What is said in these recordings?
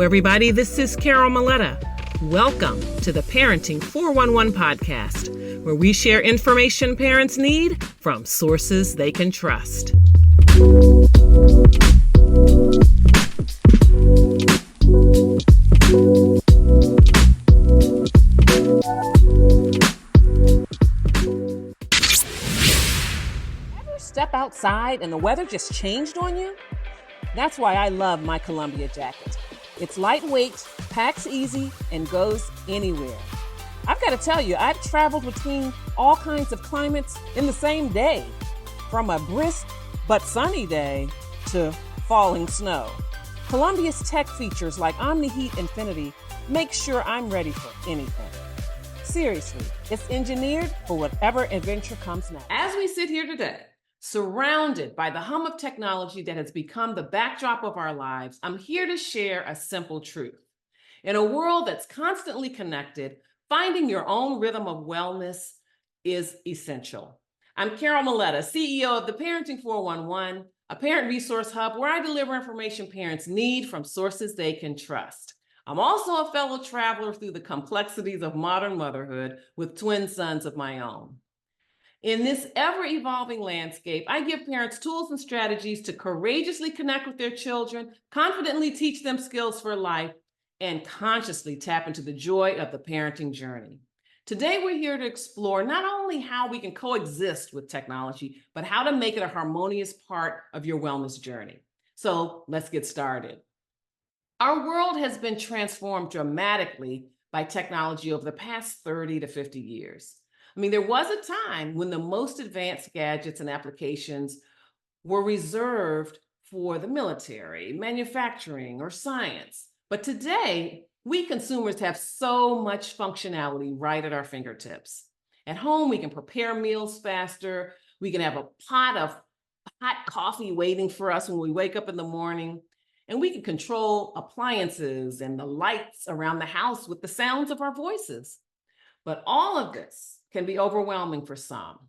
everybody. This is Carol Maletta. Welcome to the Parenting 411 podcast, where we share information parents need from sources they can trust. Ever step outside and the weather just changed on you? That's why I love my Columbia jacket. It's lightweight, packs easy, and goes anywhere. I've got to tell you, I've traveled between all kinds of climates in the same day, from a brisk but sunny day to falling snow. Columbia's tech features like OmniHeat Infinity make sure I'm ready for anything. Seriously, it's engineered for whatever adventure comes next. As we sit here today, surrounded by the hum of technology that has become the backdrop of our lives, I'm here to share a simple truth. In a world that's constantly connected, finding your own rhythm of wellness is essential. I'm Carol Maletta, CEO of the Parenting 411, a parent resource hub where I deliver information parents need from sources they can trust. I'm also a fellow traveler through the complexities of modern motherhood with twin sons of my own. In this ever-evolving landscape, I give parents tools and strategies to courageously connect with their children, confidently teach them skills for life, and consciously tap into the joy of the parenting journey. Today, we're here to explore not only how we can coexist with technology, but how to make it a harmonious part of your wellness journey. So let's get started. Our world has been transformed dramatically by technology over the past 30 to 50 years. There was a time when the most advanced gadgets and applications were reserved for the military, manufacturing, or science. But today, we consumers have so much functionality right at our fingertips. At home, we can prepare meals faster. We can have a pot of hot coffee waiting for us when we wake up in the morning. And we can control appliances and the lights around the house with the sounds of our voices. But all of this can be overwhelming for some.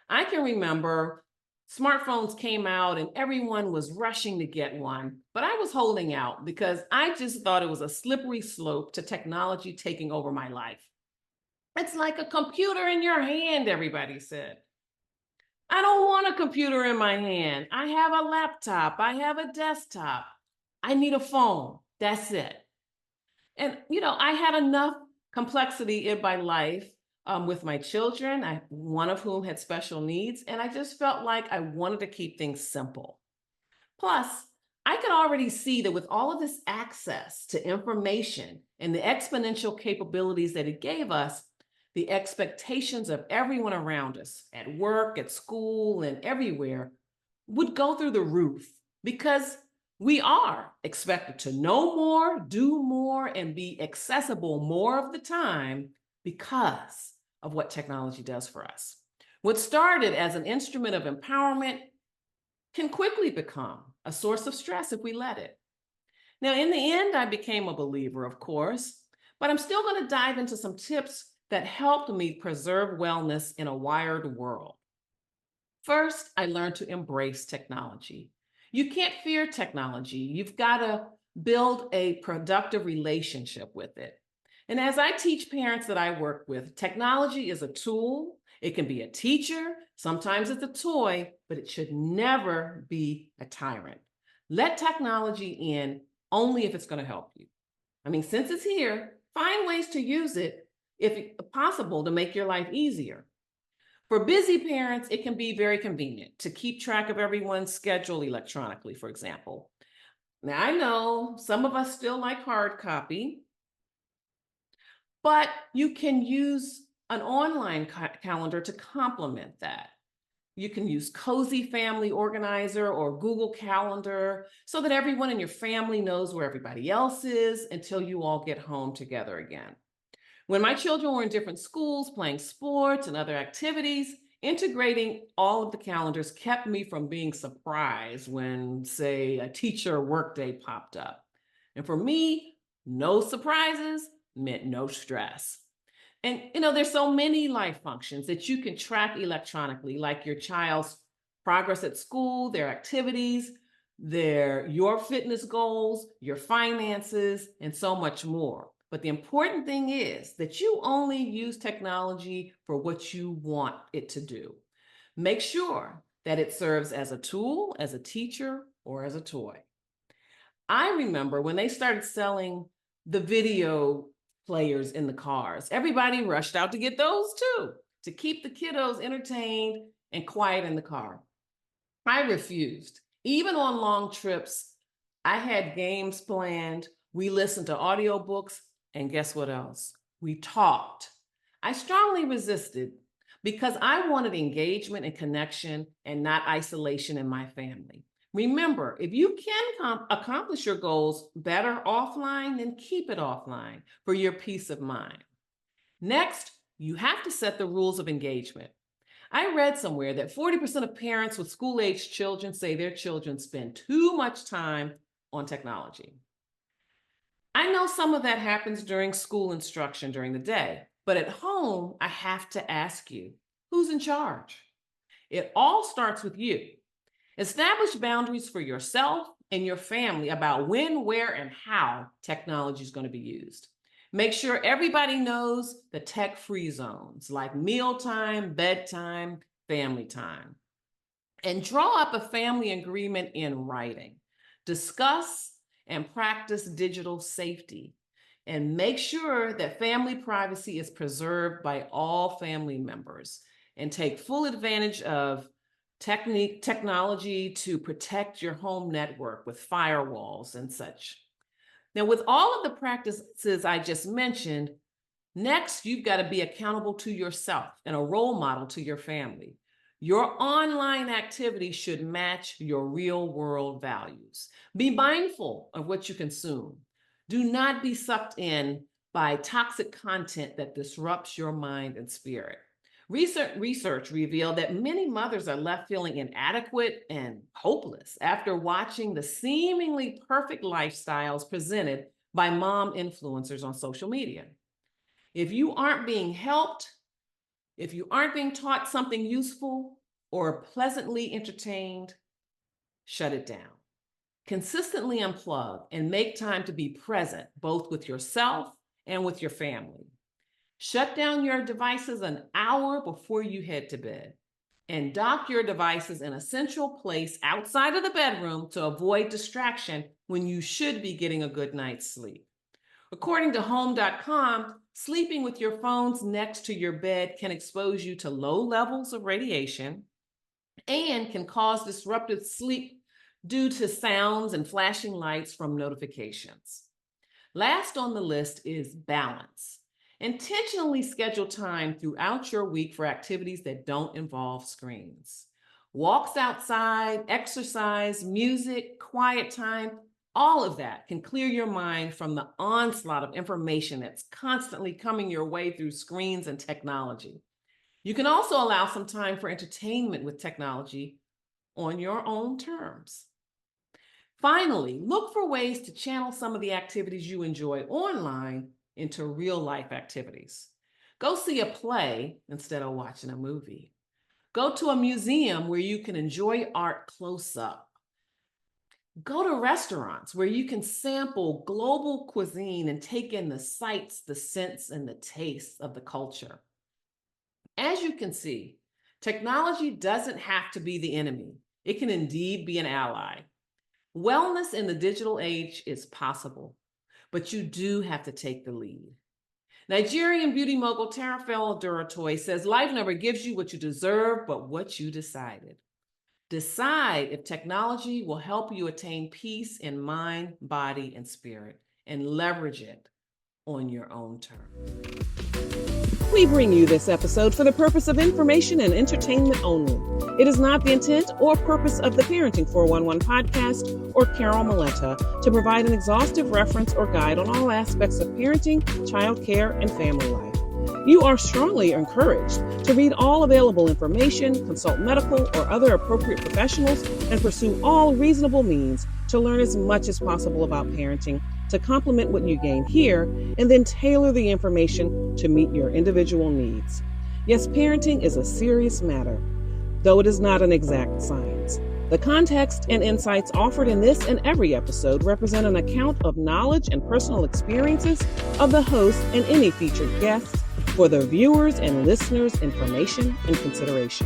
I can remember smartphones came out and everyone was rushing to get one, but I was holding out because I just thought it was a slippery slope to technology taking over my life. It's like a computer in your hand, everybody said. I don't want a computer in my hand. I have a laptop. I have a desktop. I need a phone. That's it. And, I had enough complexity in my life with my children, one of whom had special needs, and I just felt like I wanted to keep things simple. Plus, I could already see that with all of this access to information and the exponential capabilities that it gave us, the expectations of everyone around us, at work, at school, and everywhere, would go through the roof because we are expected to know more, do more, and be accessible more of the time because of what technology does for us. What started as an instrument of empowerment can quickly become a source of stress if we let it. Now, in the end, I became a believer, of course, but I'm still going to dive into some tips that helped me preserve wellness in a wired world. First, I learned to embrace technology. You can't fear technology. You've got to build a productive relationship with it. And as I teach parents that I work with, technology is a tool. It can be a teacher. Sometimes it's a toy, but it should never be a tyrant. Let technology in only if it's going to help you. Since it's here, find ways to use it, if possible, to make your life easier. For busy parents, it can be very convenient to keep track of everyone's schedule electronically, for example. Now, I know some of us still like hard copy, but you can use an online calendar to complement that. You can use Cozy Family Organizer or Google Calendar so that everyone in your family knows where everybody else is until you all get home together again. When my children were in different schools, playing sports and other activities, integrating all of the calendars kept me from being surprised when, say, a teacher workday popped up. And for me, no surprises meant no stress. And, there's so many life functions that you can track electronically, like your child's progress at school, their activities, your fitness goals, your finances, and so much more. But the important thing is that you only use technology for what you want it to do. Make sure that it serves as a tool, as a teacher, or as a toy. I remember when they started selling the video players in the cars, everybody rushed out to get those too, to keep the kiddos entertained and quiet in the car. I refused. Even on long trips, I had games planned. We listened to audiobooks, and guess what else? We talked. I strongly resisted because I wanted engagement and connection and not isolation in my family. Remember, if you can accomplish your goals better offline, then keep it offline for your peace of mind. Next, you have to set the rules of engagement. I read somewhere that 40% of parents with school-aged children say their children spend too much time on technology. I know some of that happens during school instruction during the day, but at home, I have to ask you, who's in charge? It all starts with you. Establish boundaries for yourself and your family about when, where, and how technology is going to be used. Make sure everybody knows the tech-free zones like mealtime, bedtime, family time. And draw up a family agreement in writing. Discuss and practice digital safety. And make sure that family privacy is preserved by all family members. And take full advantage of technology to protect your home network with firewalls and such. Now, with all of the practices I just mentioned, next, you've got to be accountable to yourself and a role model to your family. Your online activity should match your real world values. Be mindful of what you consume. Do not be sucked in by toxic content that disrupts your mind and spirit. Research revealed that many mothers are left feeling inadequate and hopeless after watching the seemingly perfect lifestyles presented by mom influencers on social media. If you aren't being helped, if you aren't being taught something useful or pleasantly entertained, shut it down. Consistently unplug and make time to be present, both with yourself and with your family. Shut down your devices an hour before you head to bed, and dock your devices in a central place outside of the bedroom to avoid distraction when you should be getting a good night's sleep. According to home.com, sleeping with your phones next to your bed can expose you to low levels of radiation and can cause disrupted sleep due to sounds and flashing lights from notifications. Last on the list is balance. Intentionally schedule time throughout your week for activities that don't involve screens. Walks outside, exercise, music, quiet time, all of that can clear your mind from the onslaught of information that's constantly coming your way through screens and technology. You can also allow some time for entertainment with technology on your own terms. Finally, look for ways to channel some of the activities you enjoy online into real-life activities. Go see a play instead of watching a movie. Go to a museum where you can enjoy art close up. Go to restaurants where you can sample global cuisine and take in the sights, the scents, and the tastes of the culture. As you can see, technology doesn't have to be the enemy. It can indeed be an ally. Wellness in the digital age is possible, but you do have to take the lead. Nigerian beauty mogul Tarafel Duratoy says life never gives you what you deserve, but what you decided. Decide if technology will help you attain peace in mind, body, and spirit, and leverage it on your own terms. We bring you this episode for the purpose of information and entertainment only. It is not the intent or purpose of the Parenting 411 podcast or Carol Maletta to provide an exhaustive reference or guide on all aspects of parenting, childcare, and family life. You are strongly encouraged to read all available information, consult medical or other appropriate professionals, and pursue all reasonable means to learn as much as possible about parenting to complement what you gain here, and then tailor the information to meet your individual needs. Yes, parenting is a serious matter, though it is not an exact science. The context and insights offered in this and every episode represent an account of knowledge and personal experiences of the host and any featured guests for the viewers' and listeners' information and consideration.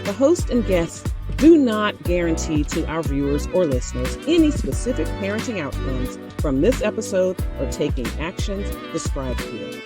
The host and guests do not guarantee to our viewers or listeners any specific parenting outcomes from this episode or taking actions described here.